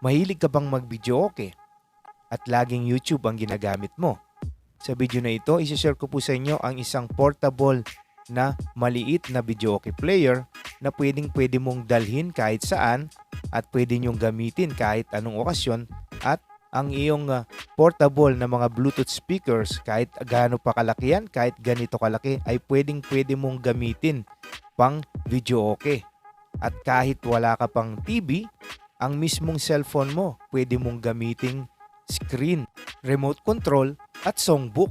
Mahilig ka bang mag-videoke at laging YouTube ang ginagamit mo? Sa video na ito, isi-share ko po sa inyo ang isang portable na maliit na videoke player na pwede mong dalhin kahit saan at pwede nyong gamitin kahit anong okasyon, at ang iyong portable na mga Bluetooth speakers kahit gaano pa kalaki yan, kahit ganito kalaki, ay pwede mong gamitin pang videoke. At kahit wala ka pang TV, ang mismong cellphone mo pwede mong gamiting screen, remote control at songbook.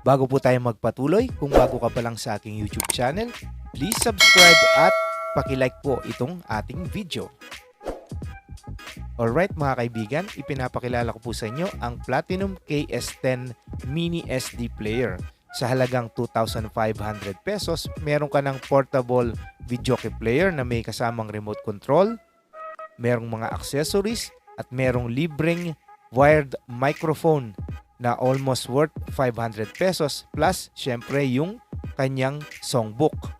Bago po tayo magpatuloy, kung bago ka pa lang sa aking YouTube channel, please subscribe at paki-like po itong ating video. Alright mga kaibigan, ipinapakilala ko po sa inyo ang Platinum KS10 Mini SD Player. Sa halagang 2,500 pesos, meron ka ng portable videoke player na may kasamang remote control, merong mga accessories, at merong libreng wired microphone na almost worth 500 pesos plus syempre yung kanyang songbook.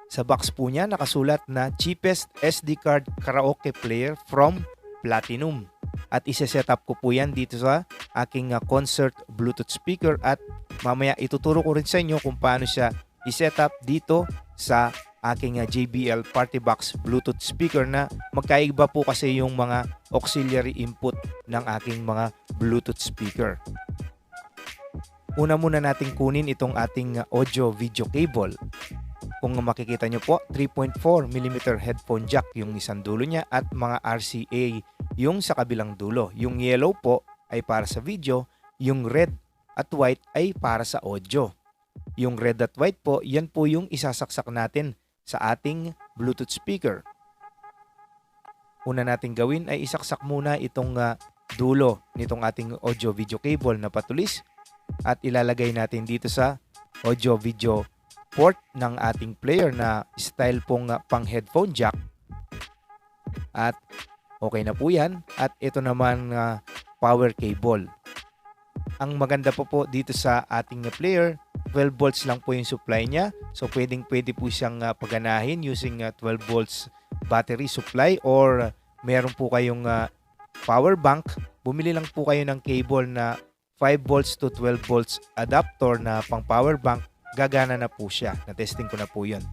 Sa box po niya nakasulat na cheapest SD card karaoke player from Platinum. At isa-set up ko po yan dito sa aking concert Bluetooth speaker, at mamaya ituturo ko rin sa inyo kung paano siya i-set up dito sa aking JBL Party Box Bluetooth speaker, na magkaiba po kasi yung mga auxiliary input ng aking mga Bluetooth speaker. Una muna natin kunin itong ating audio video cable. Kung makikita nyo po, 3.4mm headphone jack yung isang dulo niya at mga RCA yung sa kabilang dulo. Yung yellow po ay para sa video, yung red at white ay para sa audio. Yung red at white po, yan po yung isasaksak natin sa ating Bluetooth speaker. Una natin gawin ay isaksak muna itong dulo nitong ating audio video cable na patulis at ilalagay natin dito sa audio video port ng ating player na style pong pang headphone jack. At okay na po yan. At ito naman power cable. Ang maganda po dito sa ating player, 12 volts lang po yung supply niya. So pwede po siyang paganahin using 12 volts battery supply, or meron po kayong power bank. Bumili lang po kayo ng cable na 5 volts to 12 volts adapter na pang power bank. Gagana na po siya. Na-testing ko na po yun.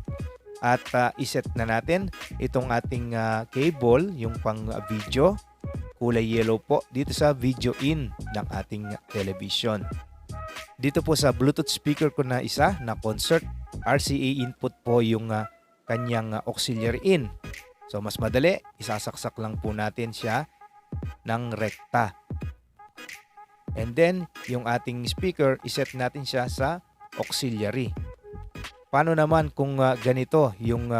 At iset na natin itong ating cable, yung pang video. Kulay yellow po dito sa video in ng ating television. Dito po sa Bluetooth speaker ko na isa na concert, RCA input po yung kanyang auxiliary in. So mas madali, isasaksak lang po natin siya ng rekta. And then yung ating speaker, iset natin siya sa auxiliary. Paano naman kung ganito yung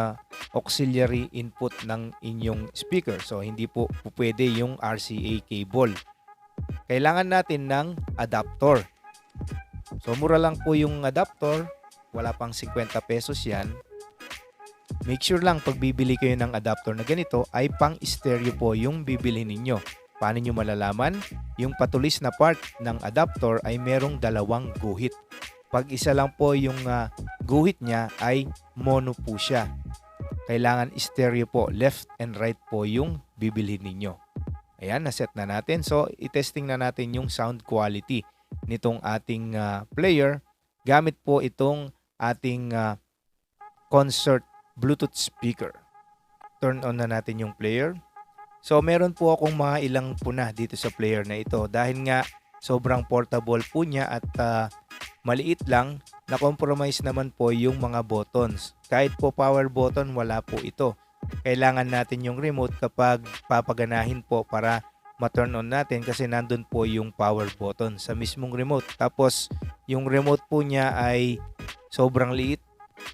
auxiliary input ng inyong speaker? So hindi po pwede yung RCA cable. Kailangan natin ng adapter. So mura lang po yung adapter, wala pang 50 pesos yan. Make sure lang pag bibili kayo ng adapter na ganito ay pang stereo po yung bibili ninyo. Paano nyo malalaman? Yung patulis na part ng adapter ay merong dalawang guhit. Pag isa lang po yung guhit niya ay mono po siya. Kailangan stereo po, left and right po yung bibilhin ninyo. Ayan, naset na natin. So, itesting na natin yung sound quality nitong ating player gamit po itong ating concert Bluetooth speaker. Turn on na natin yung player. So, meron po akong mga ilang puna dito sa player na ito. Dahil nga sobrang portable po niya at maliit lang, na-compromise naman po yung mga buttons. Kahit po power button, wala po ito. Kailangan natin yung remote kapag papaganahin po para ma-turn on natin, kasi nandun po yung power button sa mismong remote. Tapos yung remote po niya ay sobrang liit,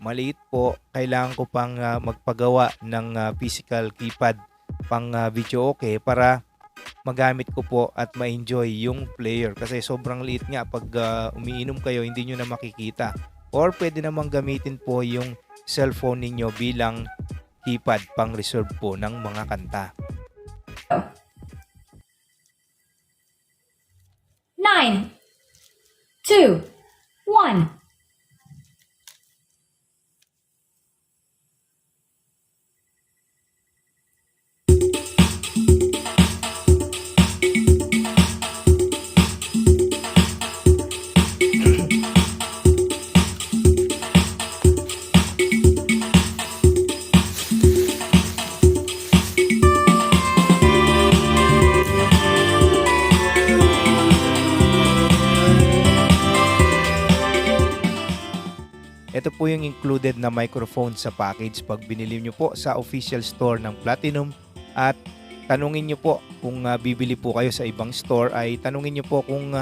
maliit po. Kailangan ko pang magpagawa ng physical keypad pang videoke para magamit ko po at ma-enjoy yung player, kasi sobrang liit nga. Pag umiinom kayo, hindi nyo na makikita. Or pwede namang gamitin po yung cellphone ninyo bilang keypad pang reserve po ng mga kanta. 9, 2, 1. po yung included na microphone sa package pag binili nyo po sa official store ng Platinum. At tanungin nyo po kung bibili po kayo sa ibang store, ay tanungin nyo po kung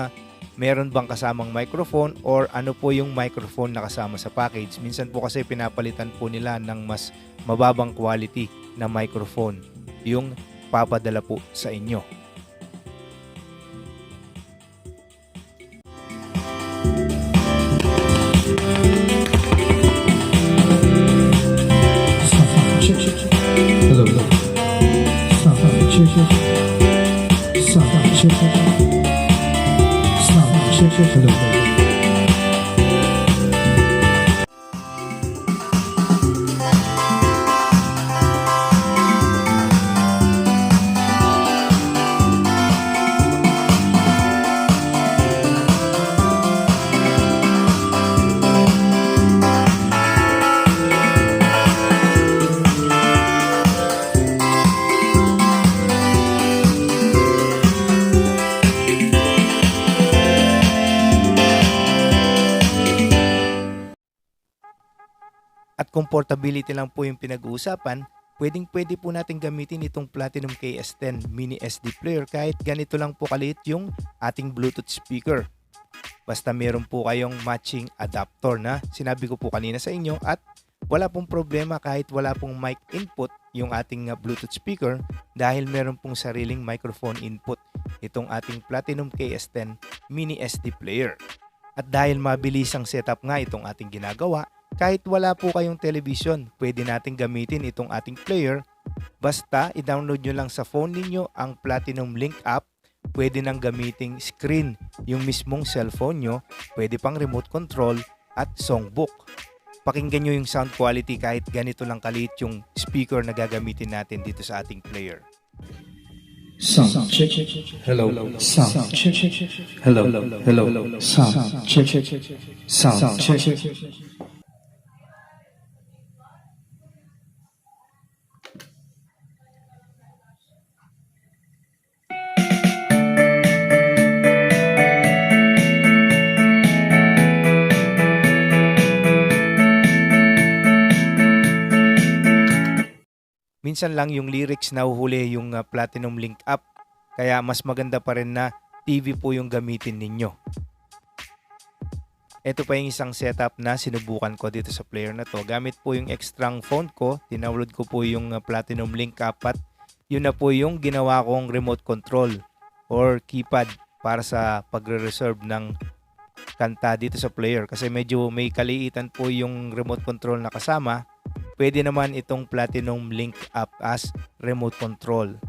meron bang kasamang microphone or ano po yung microphone na kasama sa package. Minsan po kasi pinapalitan po nila ng mas mababang quality na microphone yung papadala po sa inyo. Check, check, check. Hello, hello. Sound, check, check. Sound, check, check. Sound, check, check. Hello, hello. At kung portability lang po yung pinag-uusapan, pwedeng-pwede po natin gamitin itong Platinum KS10 Mini SD player kahit ganito lang po kaliit yung ating Bluetooth speaker. Basta meron po kayong matching adapter na sinabi ko po kanina sa inyo, at wala pong problema kahit wala pong mic input yung ating Bluetooth speaker dahil meron pong sariling microphone input itong ating Platinum KS10 Mini SD player. At dahil mabilis ang setup nga itong ating ginagawa, kahit wala po kayong television, pwede natin gamitin itong ating player. Basta i-download nyo lang sa phone ninyo ang Platinum Link app. Pwede nang gamiting screen yung mismong cellphone nyo, pwede pang remote control at songbook. Pakinggan nyo yung sound quality kahit ganito lang kaliit yung speaker na gagamitin natin dito sa ating player. Sound, check, check. Hello, sound, check, check. Hello, hello. Sound, check, check. Sound, check, check. Minsan lang yung lyrics na uhuli yung Platinum Link app, kaya mas maganda pa rin na TV po yung gamitin ninyo. Ito pa yung isang setup na sinubukan ko dito sa player na to. Gamit po yung extrang phone ko, tinawload ko po yung Platinum Link app, at yun na po yung ginawa kong remote control or keypad para sa pagre-reserve ng kanta dito sa player. Kasi medyo may kaliitan po yung remote control na kasama. Pwede naman itong Platinum Link app as remote control.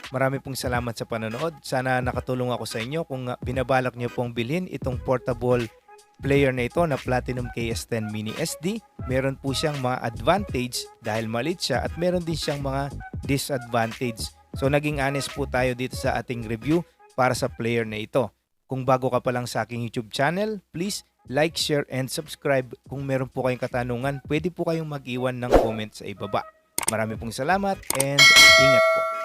Marami pong salamat sa panonood. Sana nakatulong ako sa inyo. Kung binabalak nyo pong bilhin itong portable player na ito na Platinum KS10 Mini SD, meron po siyang mga advantage dahil maliit siya, at meron din siyang mga disadvantage. So naging honest po tayo dito sa ating review para sa player na ito. Kung bago ka pa lang sa aking YouTube channel, please like, share, and subscribe. Kung meron po kayong katanungan, pwede po kayong mag-iwan ng comment sa ibaba. Marami pong salamat and ingat po.